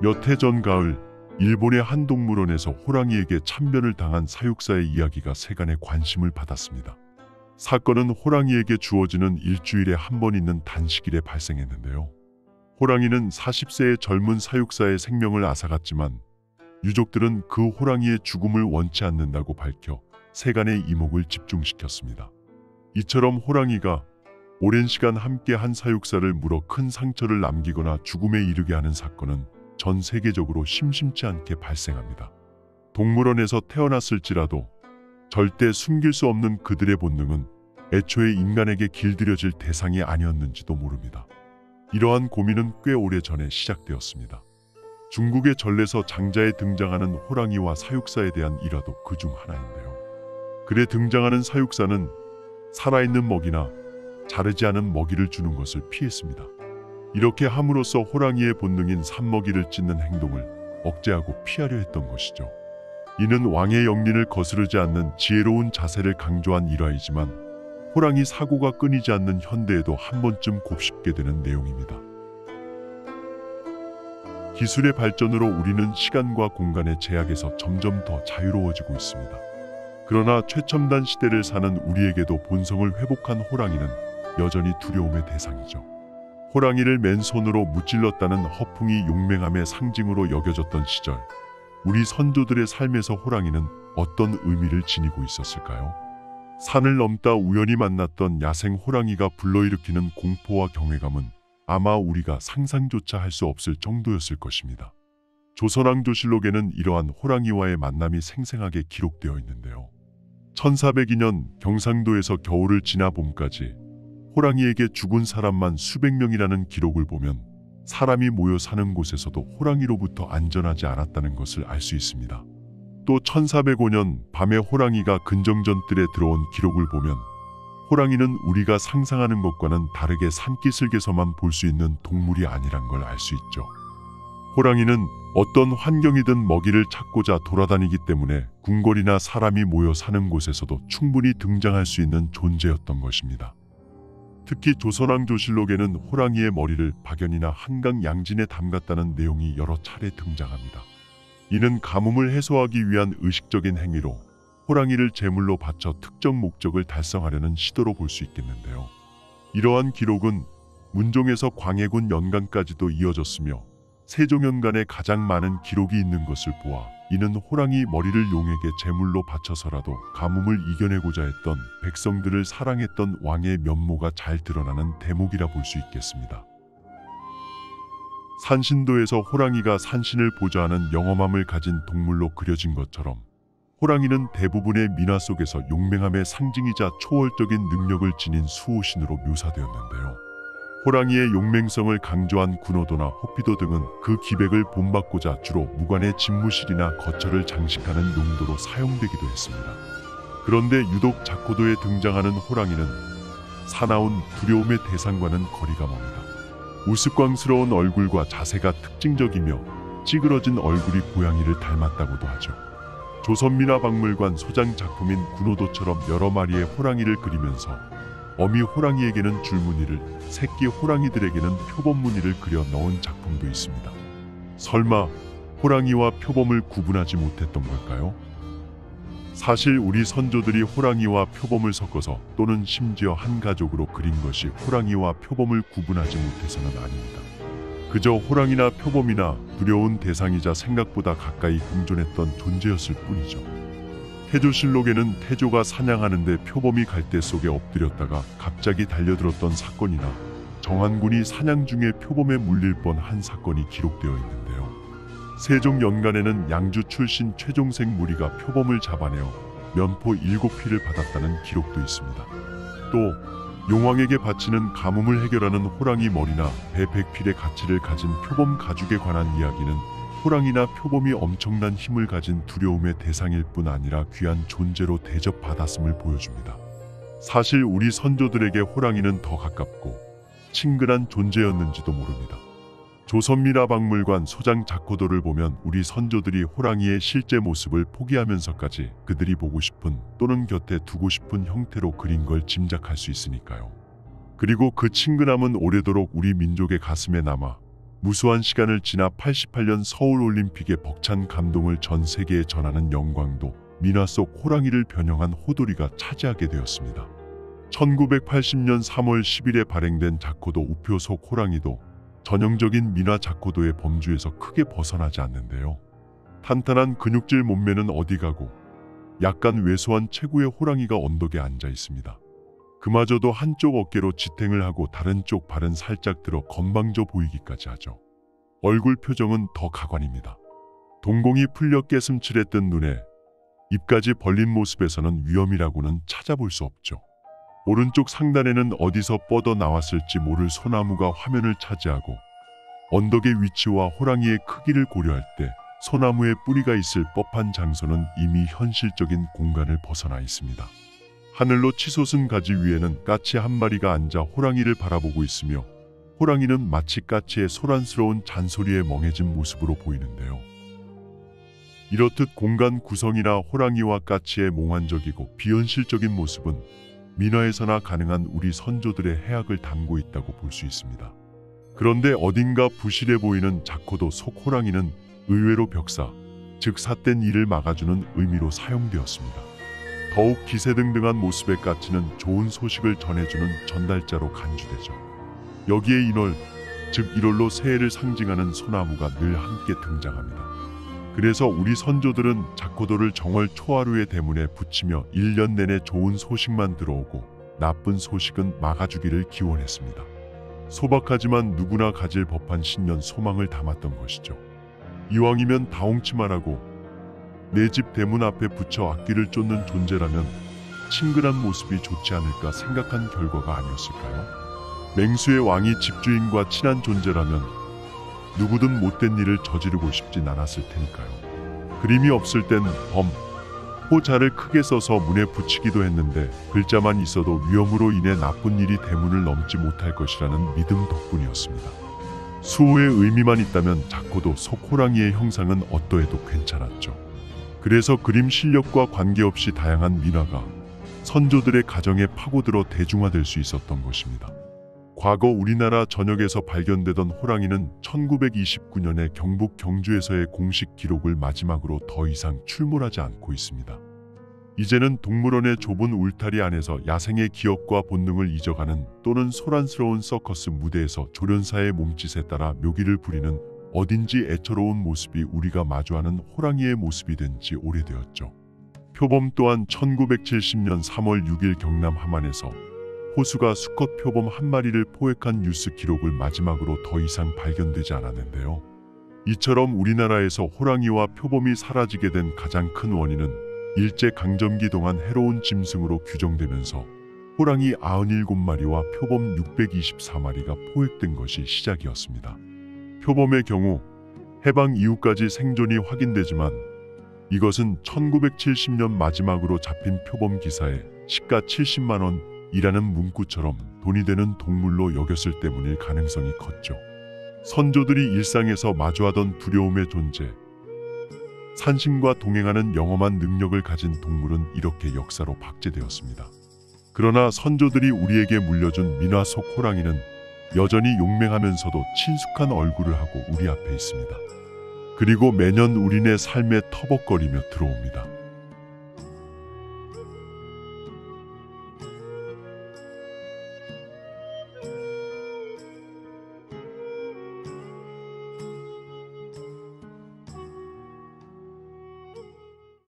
몇 해 전 가을, 일본의 한 동물원에서 호랑이에게 참변을 당한 사육사의 이야기가 세간의 관심을 받았습니다. 사건은 호랑이에게 주어지는 일주일에 한 번 있는 단식일에 발생했는데요. 호랑이는 40세의 젊은 사육사의 생명을 앗아갔지만 유족들은 그 호랑이의 죽음을 원치 않는다고 밝혀 세간의 이목을 집중시켰습니다. 이처럼 호랑이가 오랜 시간 함께한 사육사를 물어 큰 상처를 남기거나 죽음에 이르게 하는 사건은 전 세계적으로 심심치 않게 발생합니다. 동물원에서 태어났을지라도 절대 숨길 수 없는 그들의 본능은 애초에 인간에게 길들여질 대상이 아니었는지도 모릅니다. 이러한 고민은 꽤 오래 전에 시작되었습니다. 중국의 전래서 장자에 등장하는 호랑이와 사육사에 대한 일화도 그중 하나인데요. 글에 등장하는 사육사는 살아있는 먹이나 자르지 않은 먹이를 주는 것을 피했습니다. 이렇게 함으로써 호랑이의 본능인 산먹이를 찢는 행동을 억제하고 피하려 했던 것이죠. 이는 왕의 영린을 거스르지 않는 지혜로운 자세를 강조한 일화이지만 호랑이 사고가 끊이지 않는 현대에도 한 번쯤 곱씹게 되는 내용입니다. 기술의 발전으로 우리는 시간과 공간의 제약에서 점점 더 자유로워지고 있습니다. 그러나 최첨단 시대를 사는 우리에게도 본성을 회복한 호랑이는 여전히 두려움의 대상이죠. 호랑이를 맨손으로 무찔렀다는 허풍이 용맹함의 상징으로 여겨졌던 시절, 우리 선조들의 삶에서 호랑이는 어떤 의미를 지니고 있었을까요? 산을 넘다 우연히 만났던 야생 호랑이가 불러일으키는 공포와 경외감은 아마 우리가 상상조차 할 수 없을 정도였을 것입니다. 조선왕조실록에는 이러한 호랑이와의 만남이 생생하게 기록되어 있는데요. 1402년 경상도에서 겨울을 지나 봄까지 호랑이에게 죽은 사람만 수백 명이라는 기록을 보면 사람이 모여 사는 곳에서도 호랑이로부터 안전하지 않았다는 것을 알 수 있습니다. 또 1405년 밤에 호랑이가 근정전뜰에 들어온 기록을 보면 호랑이는 우리가 상상하는 것과는 다르게 산기슭에서만 볼 수 있는 동물이 아니란 걸 알 수 있죠. 호랑이는 어떤 환경이든 먹이를 찾고자 돌아다니기 때문에 궁궐이나 사람이 모여 사는 곳에서도 충분히 등장할 수 있는 존재였던 것입니다. 특히 조선왕조실록에는 호랑이의 머리를 박연이나 한강 양진에 담갔다는 내용이 여러 차례 등장합니다. 이는 가뭄을 해소하기 위한 의식적인 행위로 호랑이를 제물로 바쳐 특정 목적을 달성하려는 시도로 볼 수 있겠는데요. 이러한 기록은 문종에서 광해군 연간까지도 이어졌으며 세종연간에 가장 많은 기록이 있는 것을 보아 이는 호랑이 머리를 용에게 제물로 바쳐서라도 가뭄을 이겨내고자 했던 백성들을 사랑했던 왕의 면모가 잘 드러나는 대목이라 볼 수 있겠습니다. 산신도에서 호랑이가 산신을 보좌하는 영험함을 가진 동물로 그려진 것처럼 호랑이는 대부분의 민화 속에서 용맹함의 상징이자 초월적인 능력을 지닌 수호신으로 묘사되었는데요. 호랑이의 용맹성을 강조한 군호도나 호피도 등은 그 기백을 본받고자 주로 무관의 집무실이나 거처를 장식하는 용도로 사용되기도 했습니다. 그런데 유독 자코도에 등장하는 호랑이는 사나운 두려움의 대상과는 거리가 멉니다. 우스꽝스러운 얼굴과 자세가 특징적이며 찌그러진 얼굴이 고양이를 닮았다고도 하죠. 조선민화박물관 소장 작품인 군호도처럼 여러 마리의 호랑이를 그리면서 어미 호랑이에게는 줄무늬를, 새끼 호랑이들에게는 표범무늬를 그려 넣은 작품도 있습니다. 설마 호랑이와 표범을 구분하지 못했던 걸까요? 사실 우리 선조들이 호랑이와 표범을 섞어서 또는 심지어 한 가족으로 그린 것이 호랑이와 표범을 구분하지 못해서는 아닙니다. 그저 호랑이나 표범이나 두려운 대상이자 생각보다 가까이 공존했던 존재였을 뿐이죠. 태조실록에는 태조가 사냥하는데 표범이 갈대 속에 엎드렸다가 갑자기 달려들었던 사건이나 정한군이 사냥 중에 표범에 물릴 뻔한 사건이 기록되어 있는데요. 세종연간에는 양주 출신 최종생 무리가 표범을 잡아내어 면포 7피를 받았다는 기록도 있습니다. 또 용왕에게 바치는 가뭄을 해결하는 호랑이 머리나 배 100필의 가치를 가진 표범 가죽에 관한 이야기는 호랑이나 표범이 엄청난 힘을 가진 두려움의 대상일 뿐 아니라 귀한 존재로 대접받았음을 보여줍니다. 사실 우리 선조들에게 호랑이는 더 가깝고 친근한 존재였는지도 모릅니다. 조선민화박물관 소장 자코도를 보면 우리 선조들이 호랑이의 실제 모습을 포기하면서까지 그들이 보고 싶은 또는 곁에 두고 싶은 형태로 그린 걸 짐작할 수 있으니까요. 그리고 그 친근함은 오래도록 우리 민족의 가슴에 남아 무수한 시간을 지나 88년 서울올림픽의 벅찬 감동을 전 세계에 전하는 영광도 민화 속 호랑이를 변형한 호돌이가 차지하게 되었습니다. 1980년 3월 10일에 발행된 자코도 우표 속 호랑이도 전형적인 민화 자코도의 범주에서 크게 벗어나지 않는데요. 탄탄한 근육질 몸매는 어디 가고 약간 왜소한 체구의 호랑이가 언덕에 앉아 있습니다. 그마저도 한쪽 어깨로 지탱을 하고 다른 쪽 발은 살짝 들어 건방져 보이기까지 하죠. 얼굴 표정은 더 가관입니다. 동공이 풀려 깨슴칠했던 눈에 입까지 벌린 모습에서는 위험이라고는 찾아볼 수 없죠. 오른쪽 상단에는 어디서 뻗어 나왔을지 모를 소나무가 화면을 차지하고 언덕의 위치와 호랑이의 크기를 고려할 때 소나무의 뿌리가 있을 법한 장소는 이미 현실적인 공간을 벗어나 있습니다. 하늘로 치솟은 가지 위에는 까치 한 마리가 앉아 호랑이를 바라보고 있으며 호랑이는 마치 까치의 소란스러운 잔소리에 멍해진 모습으로 보이는데요. 이렇듯 공간 구성이나 호랑이와 까치의 몽환적이고 비현실적인 모습은 민화에서나 가능한 우리 선조들의 해악을 담고 있다고 볼 수 있습니다. 그런데 어딘가 부실해 보이는 자코도 속 호랑이는 의외로 벽사, 즉 삿된 일을 막아주는 의미로 사용되었습니다. 더욱 기세등등한 모습의 까치는 좋은 소식을 전해주는 전달자로 간주되죠. 여기에 인월, 즉 1월로 새해를 상징하는 소나무가 늘 함께 등장합니다. 그래서 우리 선조들은 자코도를 정월 초하루의 대문에 붙이며 1년 내내 좋은 소식만 들어오고 나쁜 소식은 막아주기를 기원했습니다. 소박하지만 누구나 가질 법한 신년 소망을 담았던 것이죠. 이왕이면 다홍치만 하고 내 집 대문 앞에 붙여 앞길을 쫓는 존재라면 친근한 모습이 좋지 않을까 생각한 결과가 아니었을까요? 맹수의 왕이 집주인과 친한 존재라면 누구든 못된 일을 저지르고 싶진 않았을 테니까요. 그림이 없을 땐 범, 호자를 크게 써서 문에 붙이기도 했는데 글자만 있어도 위험으로 인해 나쁜 일이 대문을 넘지 못할 것이라는 믿음 덕분이었습니다. 수호의 의미만 있다면 자코도 속 호랑이의 형상은 어떠해도 괜찮았죠. 그래서 그림 실력과 관계없이 다양한 민화가 선조들의 가정에 파고들어 대중화될 수 있었던 것입니다. 과거 우리나라 전역에서 발견되던 호랑이는 1929년에 경북 경주에서의 공식 기록을 마지막으로 더 이상 출몰하지 않고 있습니다. 이제는 동물원의 좁은 울타리 안에서 야생의 기억과 본능을 잊어가는 또는 소란스러운 서커스 무대에서 조련사의 몸짓에 따라 묘기를 부리는 어딘지 애처로운 모습이 우리가 마주하는 호랑이의 모습이 된 지 오래되었죠. 표범 또한 1970년 3월 6일 경남 함안에서 호수가 수컷 표범 한 마리를 포획한 뉴스 기록을 마지막으로 더 이상 발견되지 않았는데요. 이처럼 우리나라에서 호랑이와 표범이 사라지게 된 가장 큰 원인은 일제강점기 동안 해로운 짐승으로 규정되면서 호랑이 97마리와 표범 624마리가 포획된 것이 시작이었습니다. 표범의 경우 해방 이후까지 생존이 확인되지만 이것은 1970년 마지막으로 잡힌 표범 기사에 시가 70만 원이라는 문구처럼 돈이 되는 동물로 여겼을 때문일 가능성이 컸죠. 선조들이 일상에서 마주하던 두려움의 존재, 산신과 동행하는 영험한 능력을 가진 동물은 이렇게 역사로 박제되었습니다. 그러나 선조들이 우리에게 물려준 민화 속 호랑이는 여전히 용맹하면서도 친숙한 얼굴을 하고 우리 앞에 있습니다. 그리고 매년 우리네 삶에 터벅거리며 들어옵니다.